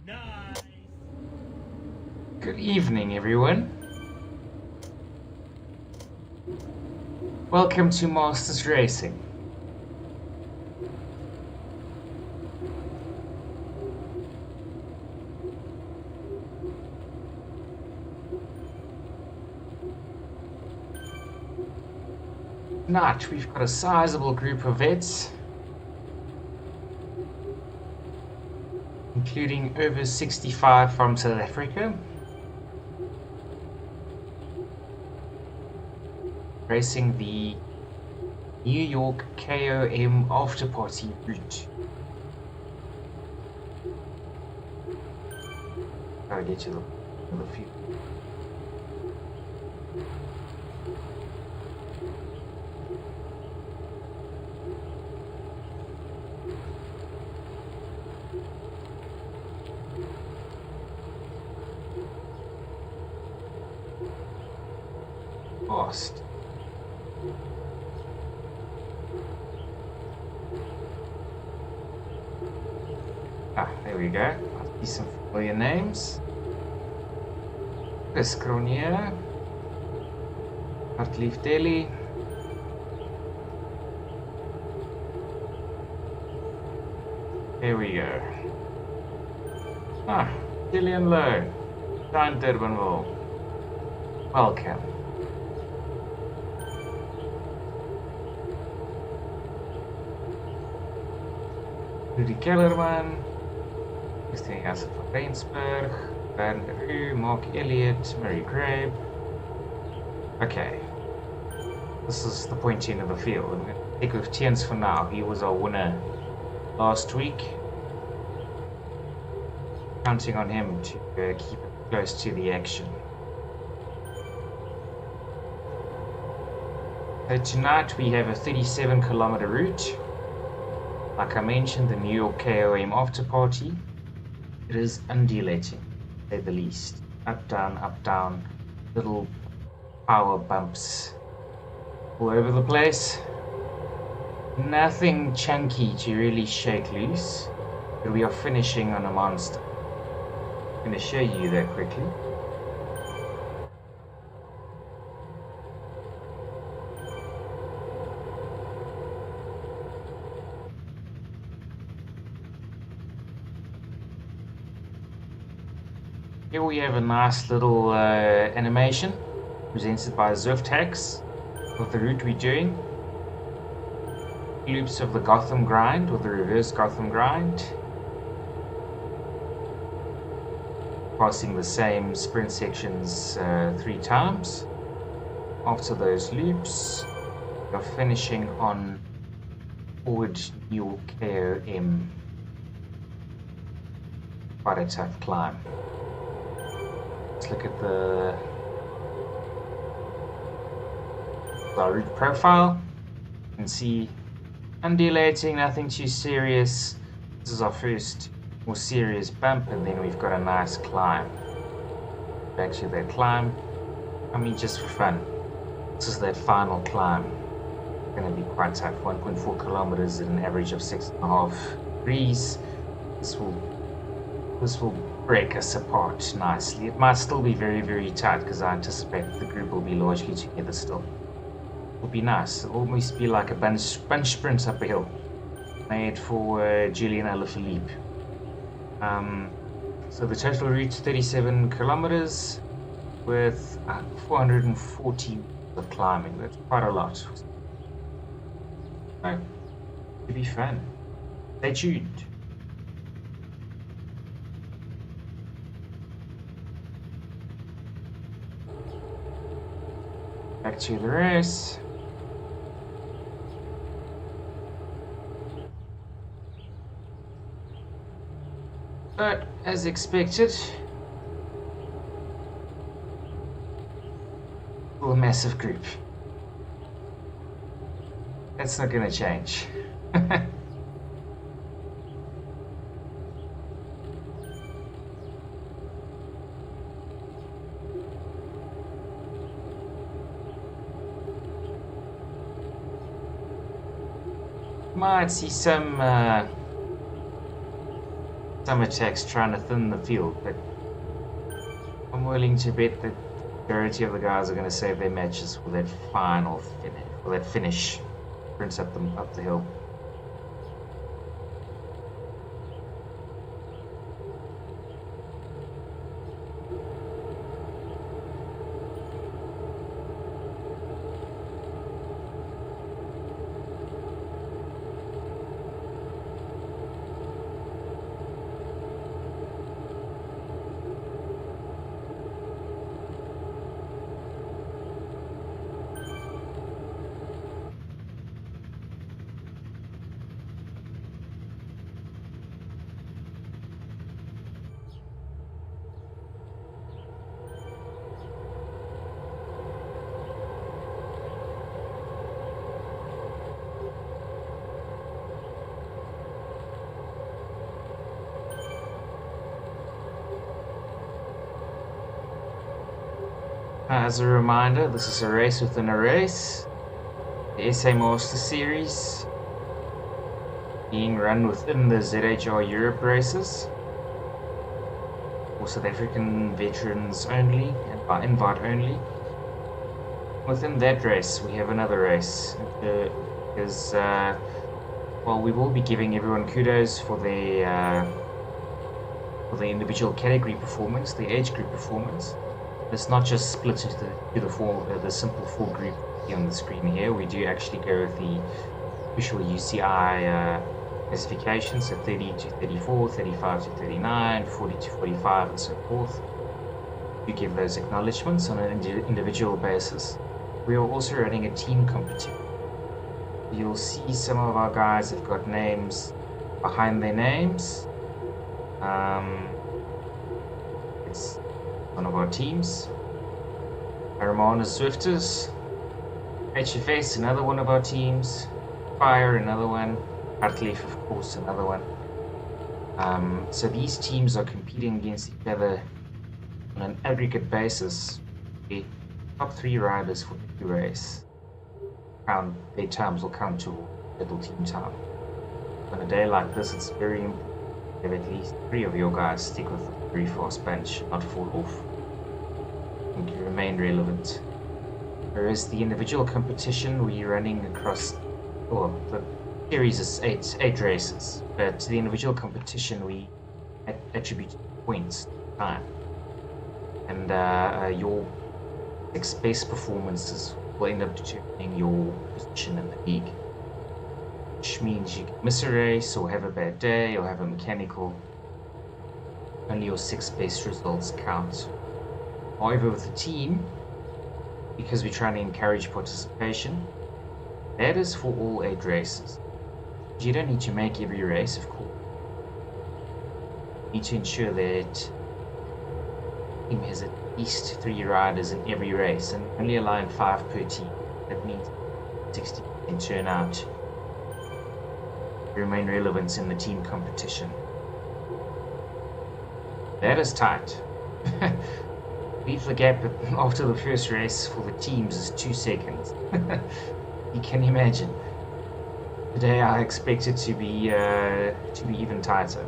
Nice. Good evening, everyone. Welcome to Masters Racing. Tonight, we've got a sizable group of vets, including over 65 from South Africa, racing the New York KOM after party route. Gotta get you the field. Fast. There we go. I see some familiar names. Chris Cronje, Hartlief Deli, there we go. Gillian Lowe, John Durbanville. Welcome. Rudy Kellerman, Christian Janssen van Rensburg, Bernd de Rue, Mark Elliott, Murray Grabe. Okay, this is the pointy end of the field. I'm going to take with Tiens for now. He was our winner last week. Counting on him to keep it close to the action. So tonight we have a 37-kilometer route. Like I mentioned, the New York KOM after party. It is undulating, to say the least. Up, down, little power bumps all over the place. Nothing chunky to really shake loose, but we are finishing on a monster. I'm going to show you that quickly. Here we have a nice little animation presented by Zuftax of the route we're doing. Loops of the Gotham Grind, or the reverse Gotham Grind. Passing the same sprint sections 3 times. After those loops, we're finishing on forward New York KOM. Quite a tough climb. Let's look at the route profile. You can see undulating, nothing too serious. This is our first more serious bump, and then we've got a nice climb. Back to that climb. I mean, just for fun. This is that final climb. It's going to be quite tough. 1.4 kilometers at an average of 6.5 degrees. This will break us apart nicely. It might still be very, very tight because I anticipate the group will be largely together still. It'll be nice. It'll almost be like a bunch sprint up a hill, made for Julian Alaphilippe. So the total route 37 kilometers with 440 of climbing. That's quite a lot. So, it'll be fun. Stay tuned. Back to the race. But as expected, a massive group. That's not going to change. Might see some some attacks trying to thin the field, but I'm willing to bet that the majority of the guys are going to save their matches for that final finish, for that finish, sprints up the hill. As a reminder, this is a race within a race. The SA Master Series being run within the ZHR Europe races for South African veterans only and by invite only. Within that race, we have another race because well, we will be giving everyone kudos for the individual category performance, the age group performance. It's not just split into the simple four group on the screen here. We do actually go with the official UCI classifications, so 30 to 34, 35 to 39, 40 to 45, and so forth. We give those acknowledgements on an individual basis. We are also running a team competition. You'll see some of our guys have got names behind their names. It's one of our teams. Aramana Swifters. HFS, another one of our teams. Fire, another one. Hartleef, of course, another one. So these teams are competing against each other on an aggregate basis. The top 3 riders for every race, their times will count to little team time. On a day like this, it's very important to have at least 3 of your guys stick with a very fast bench, not fall off, and you remain relevant. Whereas the individual competition, we're running across, well, the series is 8 races, but the individual competition, we attribute points to time. And your 6 best performances will end up determining your position in the league. Which means you can miss a race or have a bad day or have a mechanical. Only your 6 best results count. However, with the team, because we're trying to encourage participation, that is for all 8 races. You don't need to make every race, of course. You need to ensure that the team has at least 3 riders in every race, and only allowing 5 per team. That means 60% turnout. Remain relevant in the team competition. That is tight. Leave the gap after the first race for the teams is 2 seconds. You can imagine. Today I expect it to be even tighter.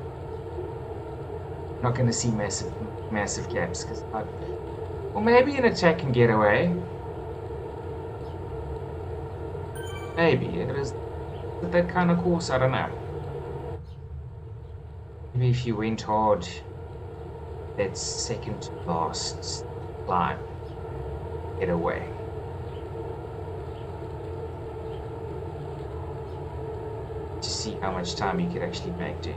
Not going to see massive gaps, because or maybe an attack can get away. Maybe it is that kind of course. I don't know. Maybe if you went hard, that second to last climb, get away. To see how much time you could actually make do.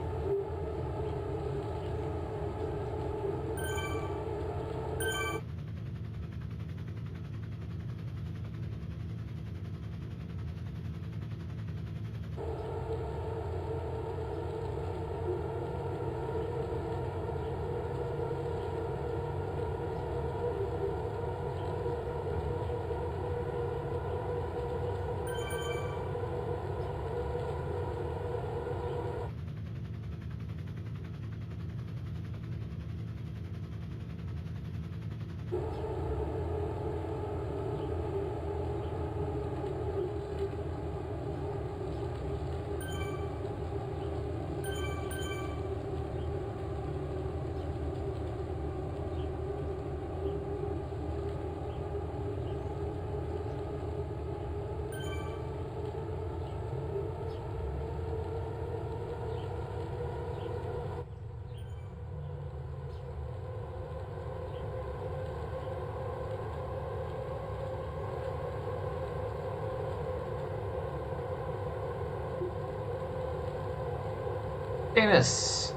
Dennis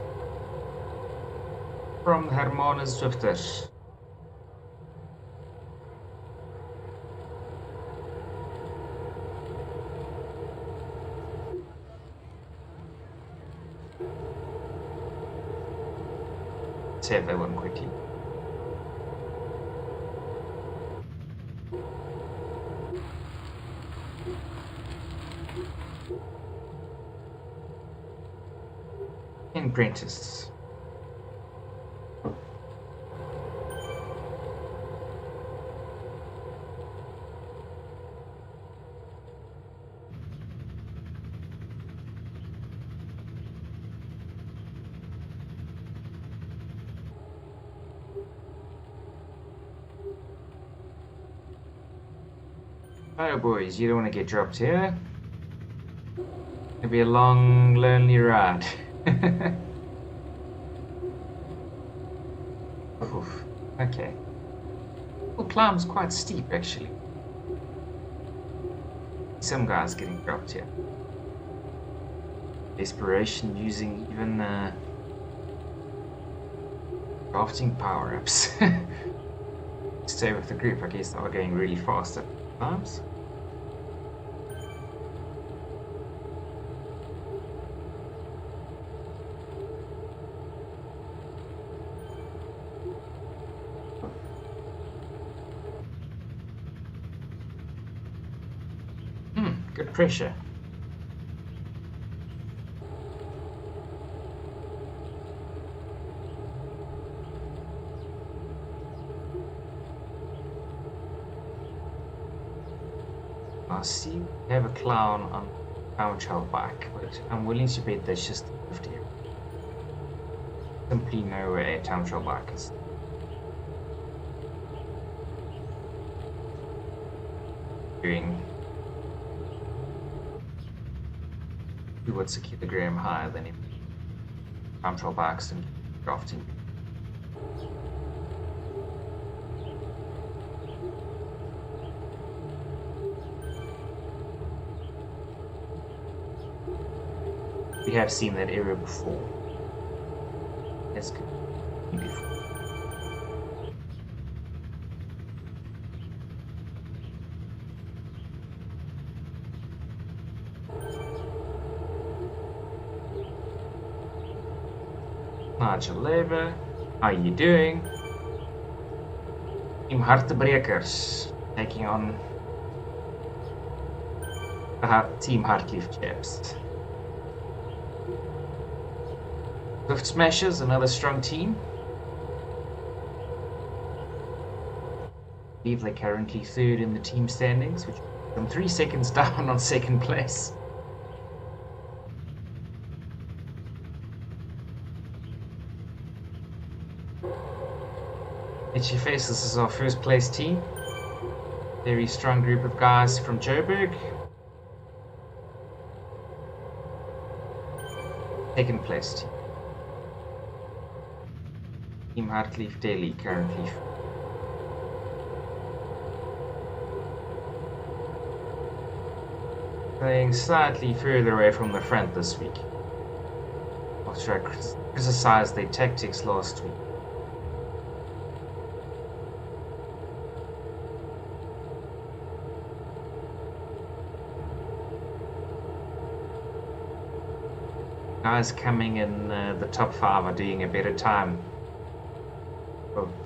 from Hermanus Zwifter. Save that one quickly. And Prentice. Oh boys, you don't want to get dropped here. It'll be a long, lonely ride. Oof. Okay. Well, climb's quite steep actually. Some guys getting dropped here. Desperation using even crafting power-ups. Stay with the group, I guess they are going really fast at times. Good pressure. I see we have a clown on Town Trail bike, but I'm willing to bet that's just 50. Simply know where a Town Trail bike is. Doing 2 kilogram higher than him. Town Trail bikes and crafting. We have seen that area before. That's good. Beautiful. Nigel Lever, how are you doing? Team Hartebrekers taking on Team Hartleaf Chaps. Swift Smashers, another strong team. I believe they're currently third in the team standings, which puts them 3 seconds down on second place. HFS, this is our first place team. Very strong group of guys from Joburg. Second place team. Team Hartleaf Daily currently. Playing slightly further away from the front this week. After I criticized their tactics last week. Guys coming in the top 5 are doing a better time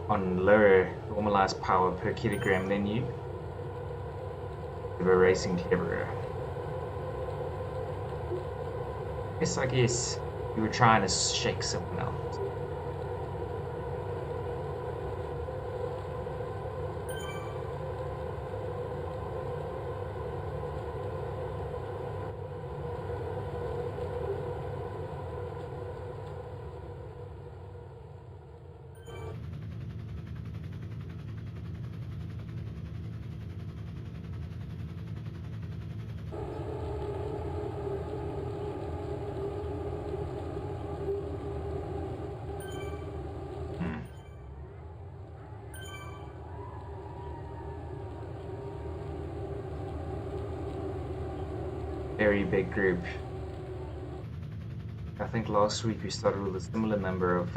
on lower normalized power per kilogram than you. They were racing cleverer. Yes, I guess you were trying to shake someone else. Very big group. I think last week we started with a similar number of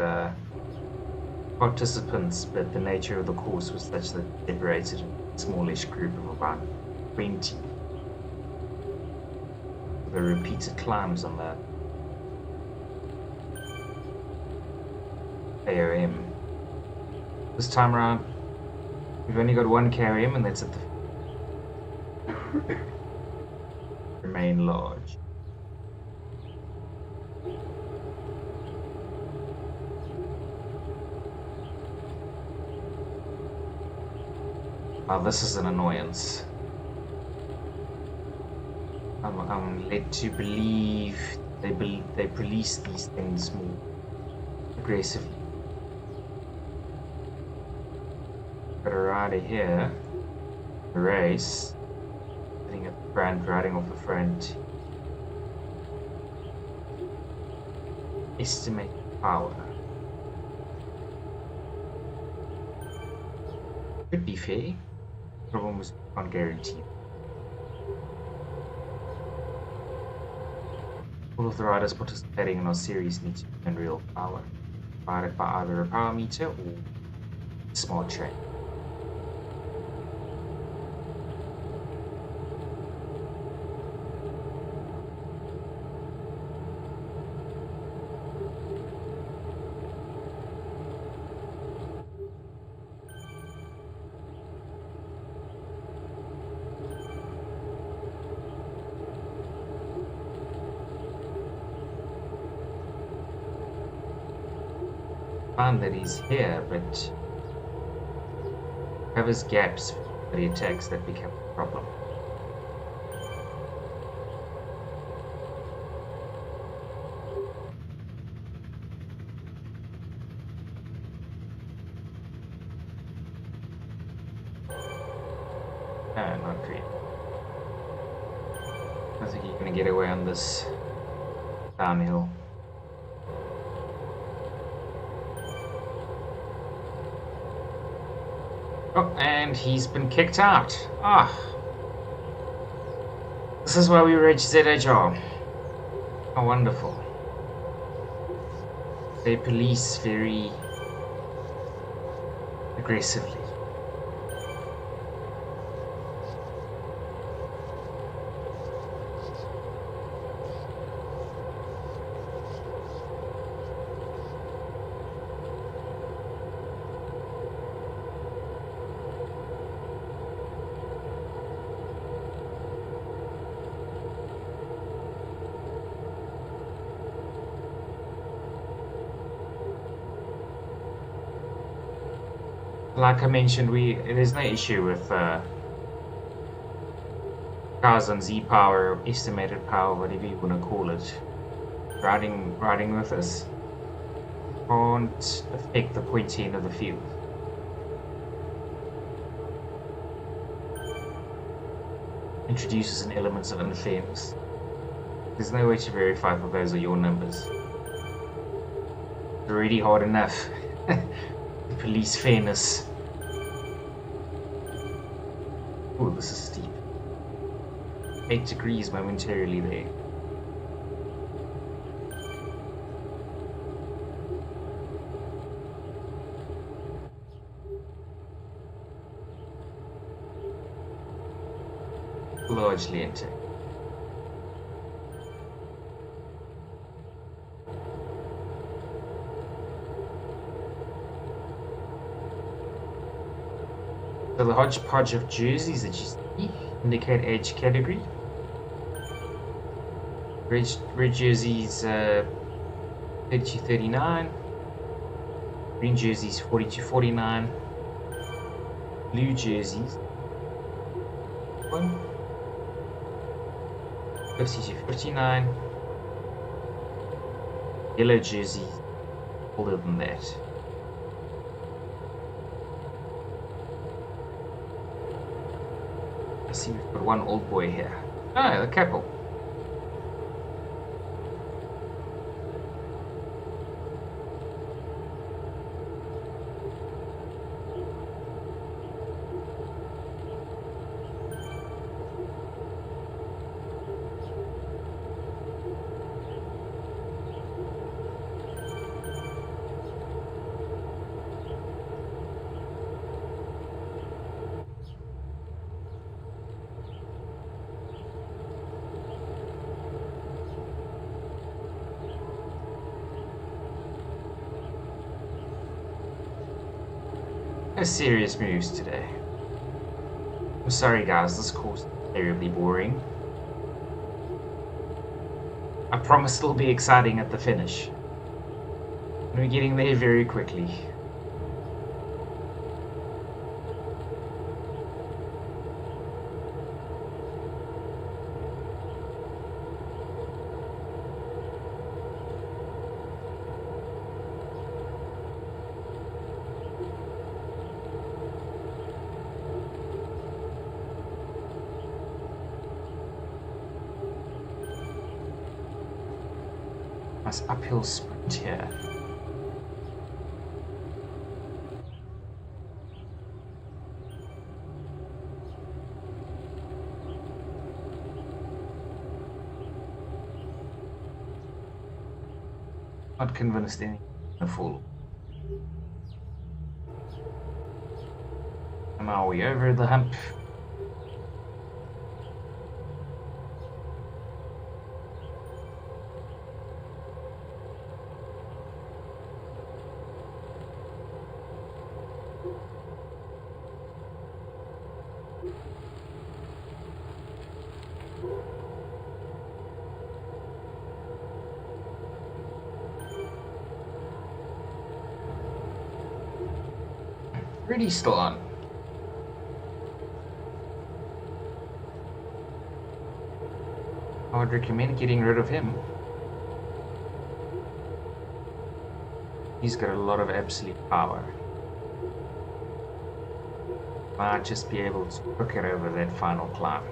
participants, but the nature of the course was such that it separated a smallish group of about 20. The repeated climbs on the AOM. This time around, we've only got one KOM, and that's at the Remain Large. Now this is an annoyance. I'm led to believe they police these things more aggressively. Got a rider here, a race, sitting at the front, riding off the front. Estimate power. Could be fair. Problem was can't guarantee. All of the riders participating in our series need to earn real power, provided by either a power meter or a smart train. That he's here, but covers gaps for the attacks that become a problem. No, not great. I think you're gonna get away on this downhill. Oh, and he's been kicked out. Ah. This is why we reach ZHR. How wonderful. They police very aggressively. Like I mentioned, there's no issue with cars on Z power, estimated power, whatever you want to call it. Riding with us can't affect the pointy end of the field. Introduces an element of unfairness. There's no way to verify if those are your numbers. It's already hard enough to police fairness. Oh, this is steep. 8 degrees momentarily there. Largely intact. So the hodgepodge of jerseys that you see indicate age category. Red jerseys 30 to 39, green jerseys 40 to 49, blue jerseys 50 to 59, yellow jerseys older than that. I see we've got one old boy here. Oh, the couple. No serious moves today. I'm sorry guys, this course is terribly boring. I promise it'll be exciting at the finish. And we're getting there very quickly. Nice uphill sprint here. Not convinced any a fool. And now we over the hump. Really still on. I would recommend getting rid of him. He's got a lot of absolute power. Might just be able to hook it over that final climb.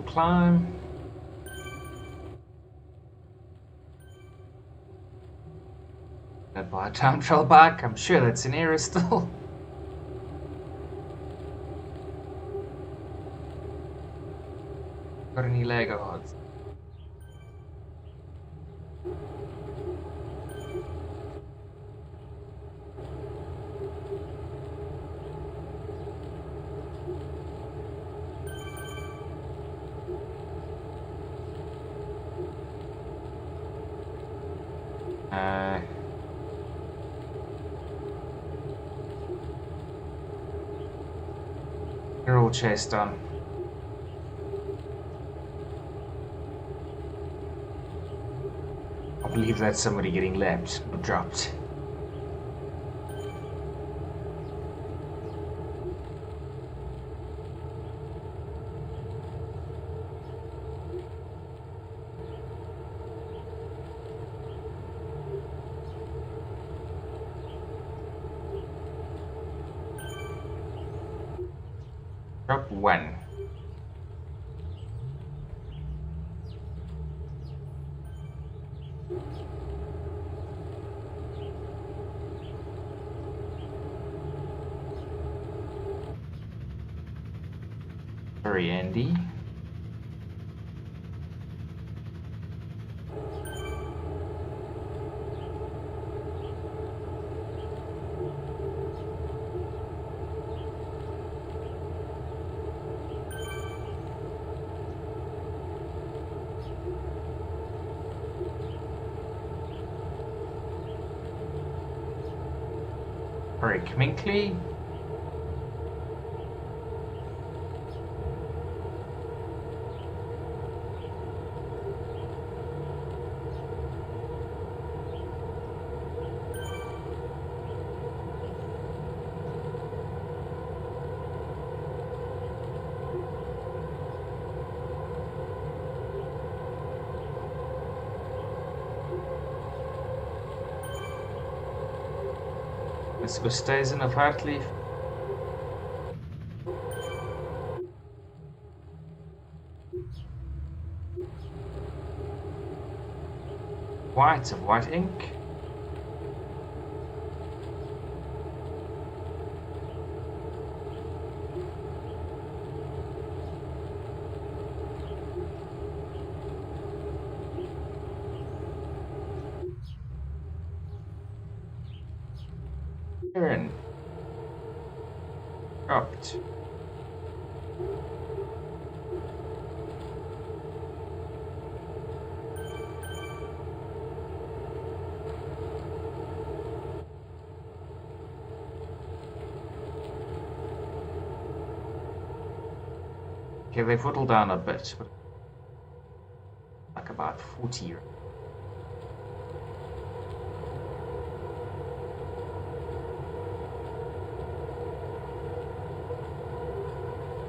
Climb. That by time trail back, I'm sure that's an error still. Got any lag odds? You're all chased on. I believe that's somebody getting lapped or dropped. Drop one. Sorry, Andy. Very Minkley. Let's go stays in of Hartleaf. White of white ink. Turn. Dropped. Okay, they've whittled down a bit, but like about 40.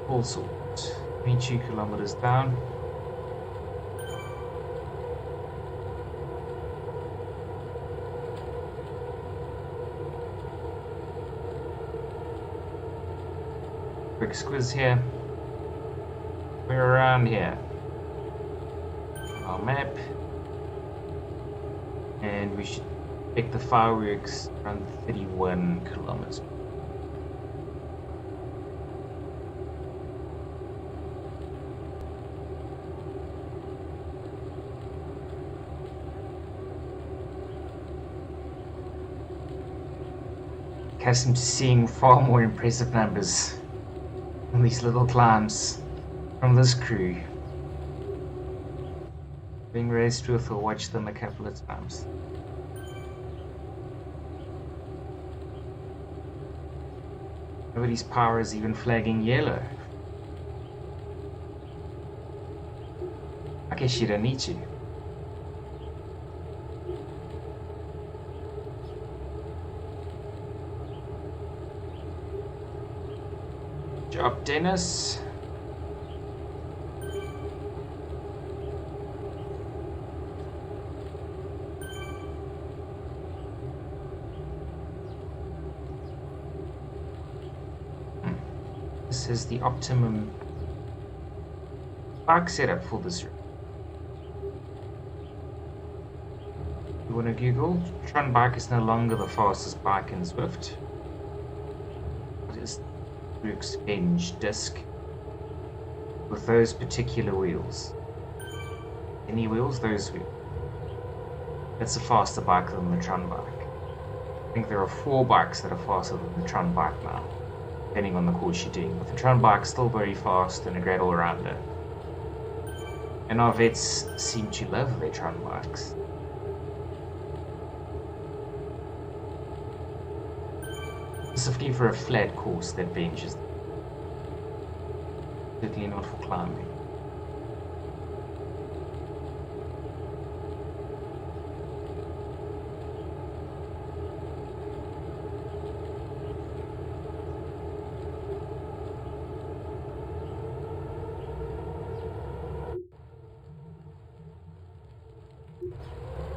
All sorts. 22 kilometers down. Quick squiz here. We're around here. Our map. And we should pick the fireworks around 31 kilometers. Accustomed to seeing far more impressive numbers on these little climbs from this crew. Being raised with or watched them a couple of times. Nobody's power is even flagging yellow. I guess you don't need to. Job, Dennis. This is the optimum bike setup for this route. You want to Google? Tron bike is no longer the fastest bike in Zwift. It is Brooks Enge disc with those particular wheels. Any wheels? Those wheels. It's a faster bike than the Tron bike. I think there are 4 bikes that are faster than the Tron bike now, depending on the course you're doing. But the Tron bike's still very fast and a great all-rounder. And our vets seem to love their Tron bikes. Specifically for a flat course that benches. Certainly not for climbing.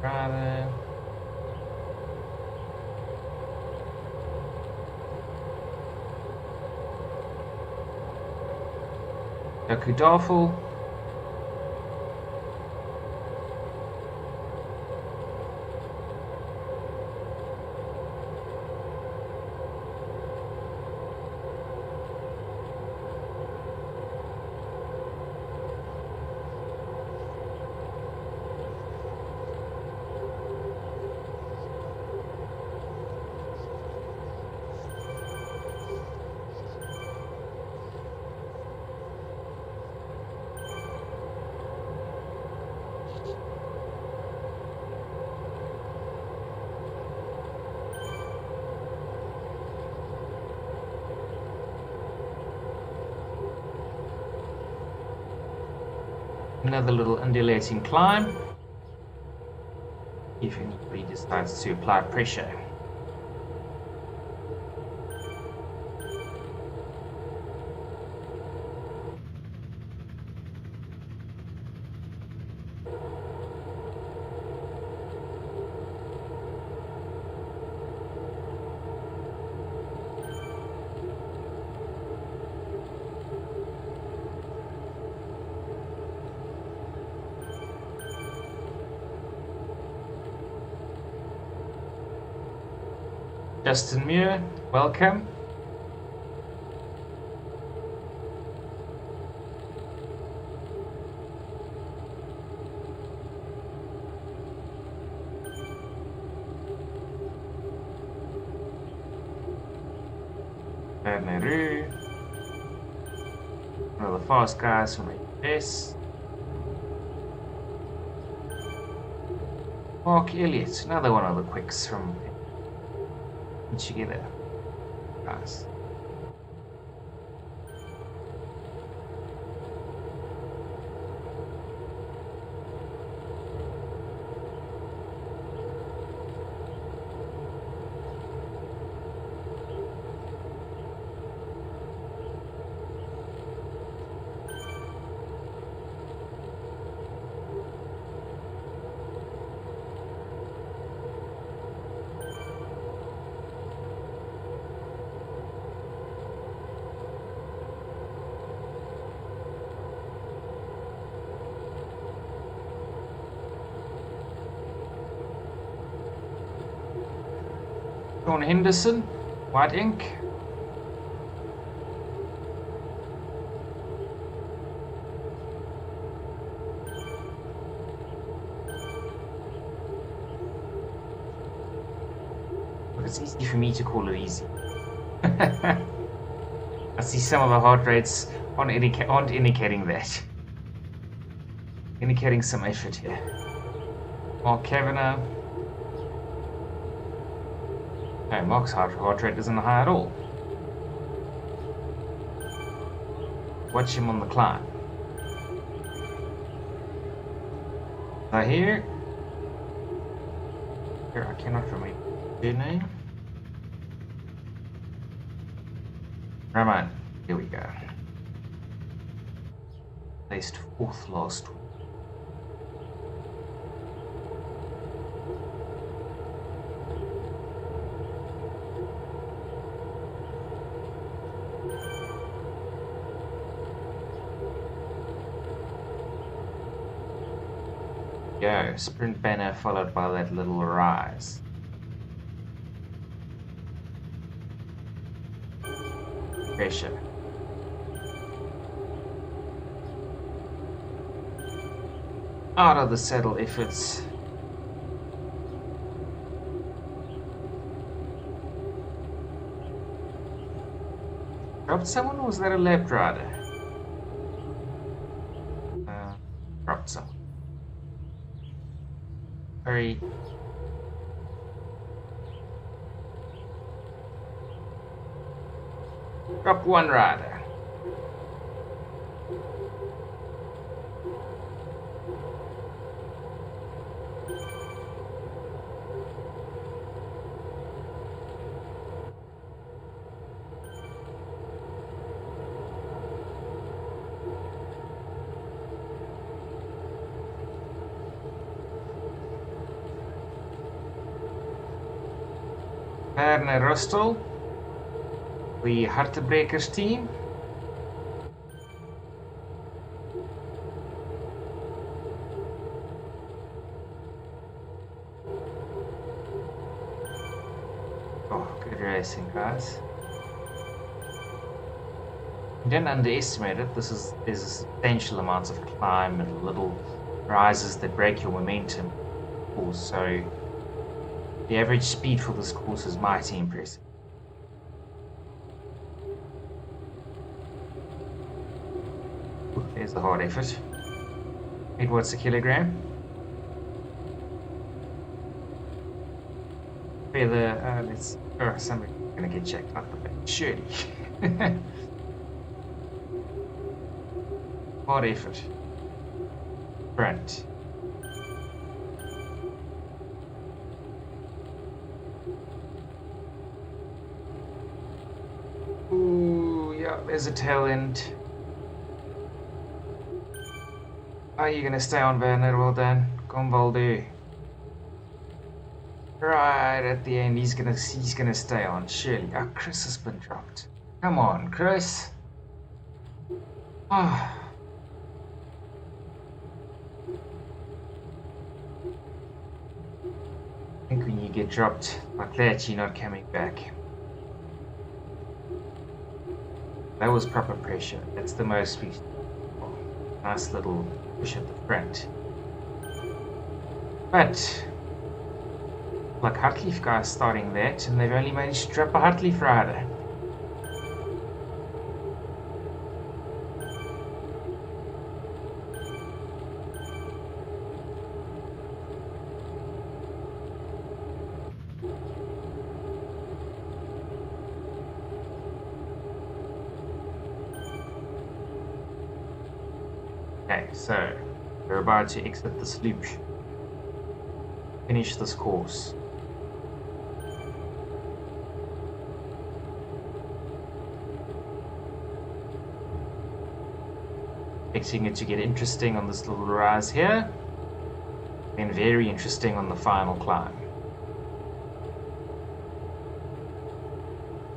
Rather. Yakudafel. Another little undulating climb, if anybody decides to apply pressure. Justin Muir, welcome. Naru. One of the fast guys from HS. Mark Elliott, another one of the quicks from together. Nice. Sean Henderson, white ink. Look, it's easy for me to call it easy. I see some of the heart rates aren't indicating that. Indicating some effort here. Mark Kavanagh. No, Mark's heart rate isn't high at all. Watch him on the climb. So here I cannot remember their name. Ramon, here we go. Placed 4th last week. Go, sprint banner followed by that little rise. Pressure. Out of the saddle efforts. Dropped someone, or was that a lap rider? Dropped someone. Hurry. Dropped one rider. Werner Rustel, the Heartbreakers team. Oh, good racing, guys. Don't underestimate it. There's substantial amounts of climb and little rises that break your momentum. Also, the average speed for this course is mighty impressive. There's the hard effort. 8 watts a kilogram. Feather, let's. Oh, somebody's gonna get checked out the back. Surely. Hard effort. Front. Ooh, yeah, there's a tail end. Are you gonna stay on, Werner? Well done. Come, Valdu. Right at the end, he's gonna stay on. Surely. Ah, Chris has been dropped. Come on, Chris. Ah. I think when you get dropped like that, you're not coming back. That was proper pressure. That's the most we. Nice little push at the front. But like Hartleaf guys starting that, and they've only managed to drop a Hartleaf rider. Okay, so we're about to exit this loop. Finish this course. Expecting it to get interesting on this little rise here, and very interesting on the final climb.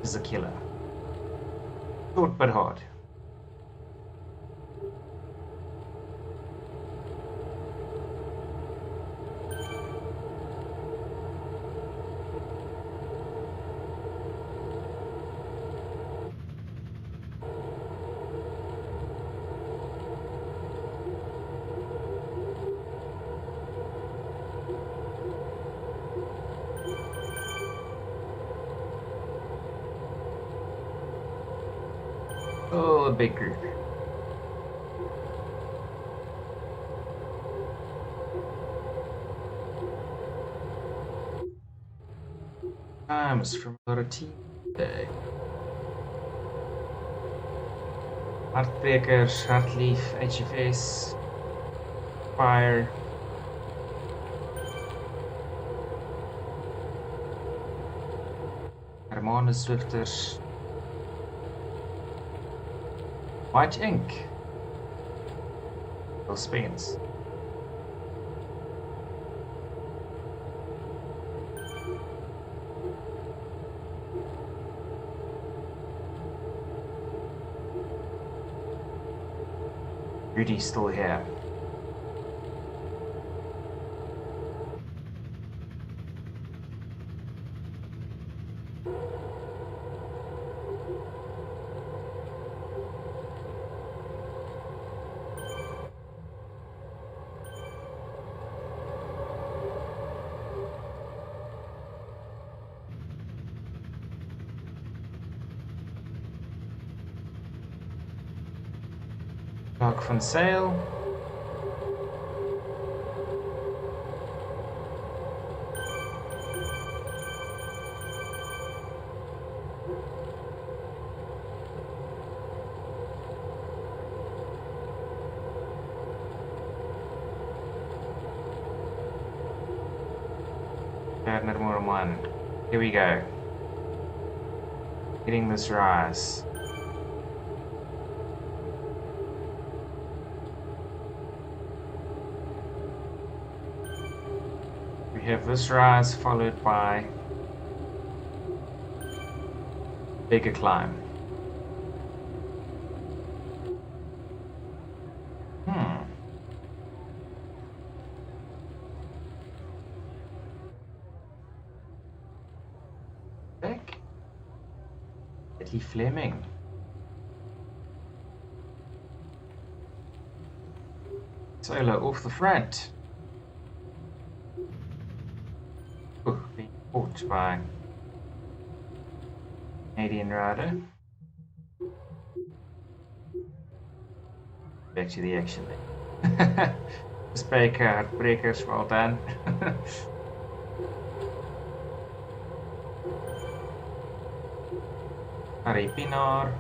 This is a killer. Short but hard. Oh, a big group. Times from a lot of team today. Heartbreakers, Heartleaf, HFS, Fire. Hermanus Swifters. White Ink. Those Spains. Rudy's still here. Dark van Sail. Gardner Moore 1. Here we go. Getting this rise. We have this rise followed by bigger climb. Eddie Fleming. Solo off the front. Oh, being caught by Canadian rider. Back to the action then. Baker, Heartbreakers, well done. Harry Pinar.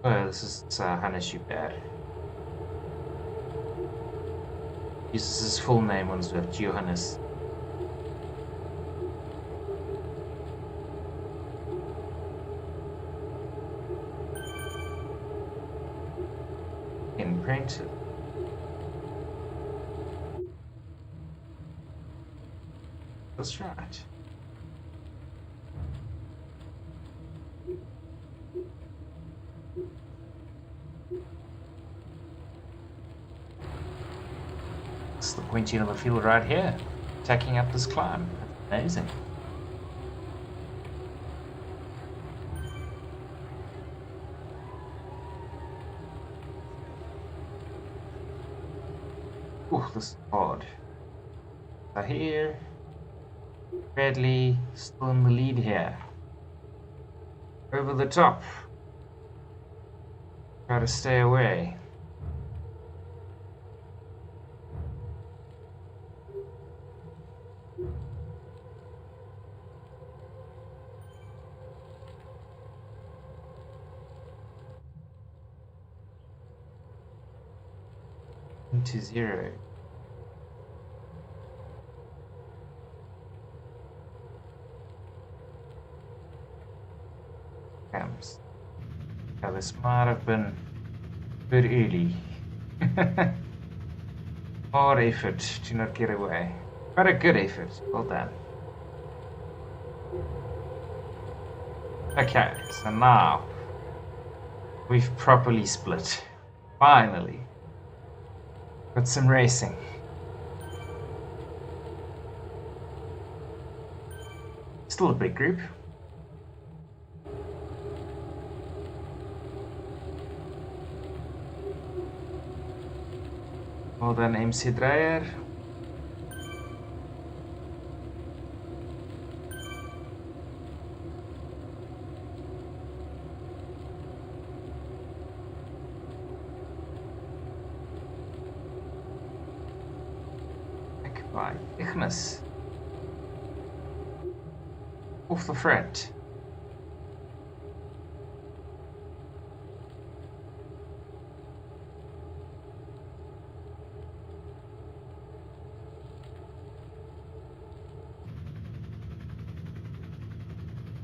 Oh, this is Hannes Hubert. Uses his full name on Zwift, Johannes. Imprinted. That's right. It's the pointy end of the field right here, tacking up this climb. Amazing. Ooh, this is hard. Here. Bradley still in the lead here. Over the top. Try to stay away. Into 0. Comes. Now this might have been a bit early. Hard effort to not get away. But a good effort. Well done. Okay, so now we've properly split. Finally. Got some racing. Still a big group. Well done, MC Dreyer. By Ignis. Off the front.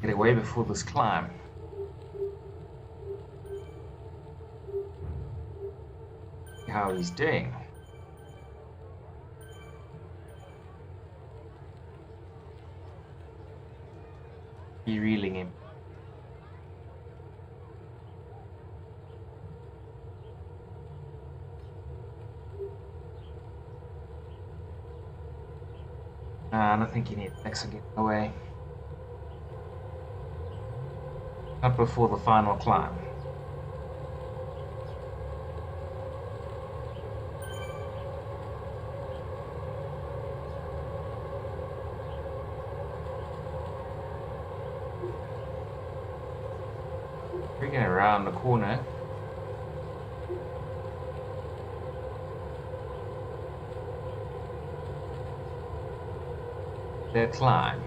Get away before this climb. See how he's doing. Reeling him. I don't think you need Nex to get away. Not before the final climb. Bringing it around the corner. Their climb.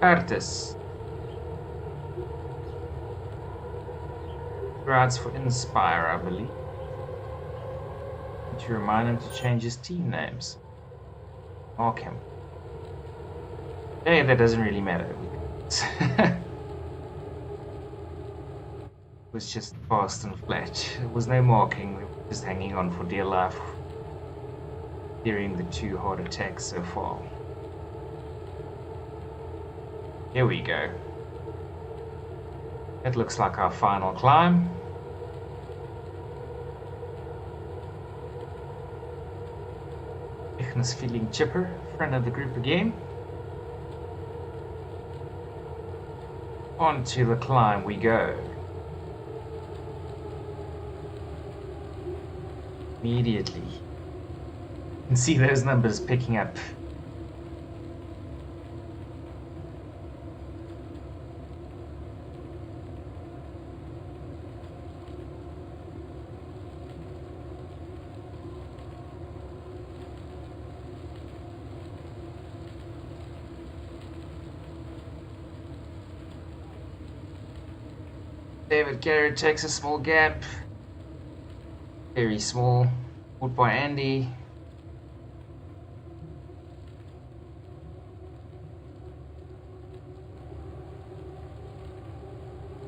Artis. Rides for Inspire, I believe. To remind him to change his team names. Mark him. Hey, that doesn't really matter. It was just fast and flat. There was no marking. We were just hanging on for dear life. Hearing the 2 hard attacks so far. Here we go. It looks like our final climb. Ignis feeling chipper, friend of the group again. On to the climb we go. Immediately. You can see those numbers picking up. David Garrett takes a small gap. Very small. Pulled by Andy.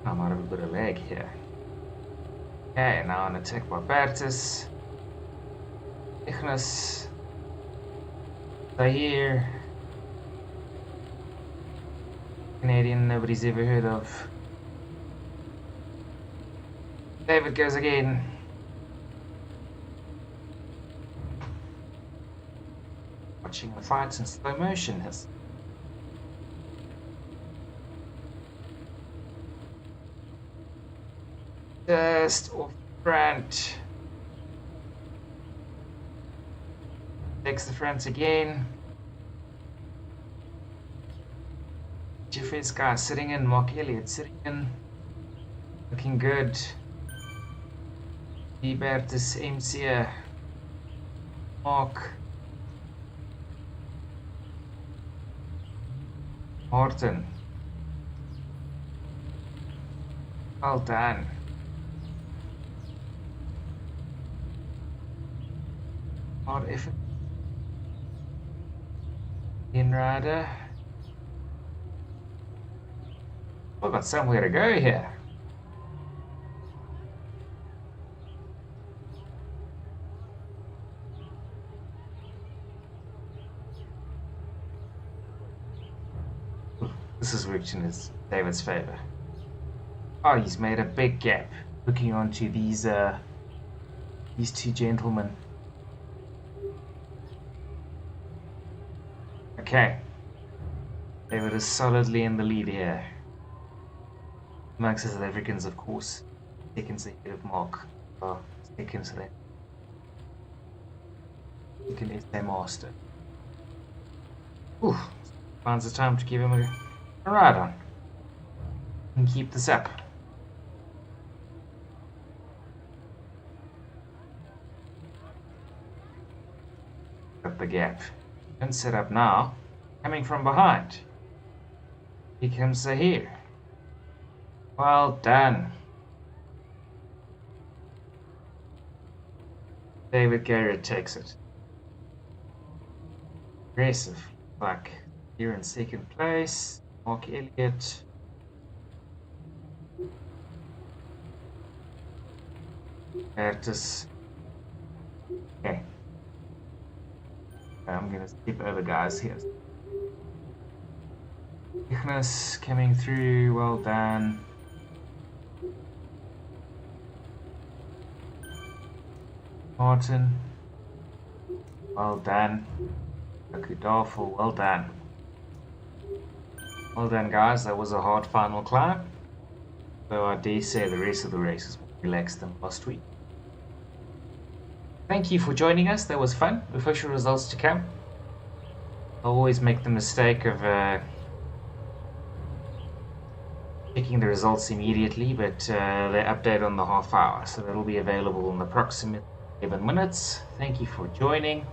I might have a bit of lag here. Okay, now an attack by Bertus. Ignis. Zahir. Canadian nobody's ever heard of. David goes again. Watching the fights in slow motion. Just off front. Takes the front again. Jeffrey's guy sitting in. Mark Elliott sitting in. Looking good. Libertus MC. Mark. Martin. Well done. Hard effort. In rider. We've got somewhere to go here. This is worked in David's favor. Oh, he's made a big gap looking onto these two gentlemen. Okay. David is solidly in the lead here. Amongst the South Africans, of course. Seconds ahead of Mark. Oh, seconds ahead. Second is their master. Ooh. Finds the time to give him a ride on. And keep this up. Cut the gap. And set up now. Coming from behind. Here comes Zahir. Well done. David Garrett takes it. Aggressive. Like here in second place. Mark Elliott. Bertus. Okay. I'm going to skip over guys here. Ignis coming through, well done. Martin, well done. Akudafel, well done. Well done guys, that was a hard final climb. Though I dare say the rest of the race is more relaxed than last week. Thank you for joining us, that was fun. Official results to come. I always make the mistake of checking the results immediately, but they update on the half hour, so that'll be available in approximately 11 minutes. Thank you for joining.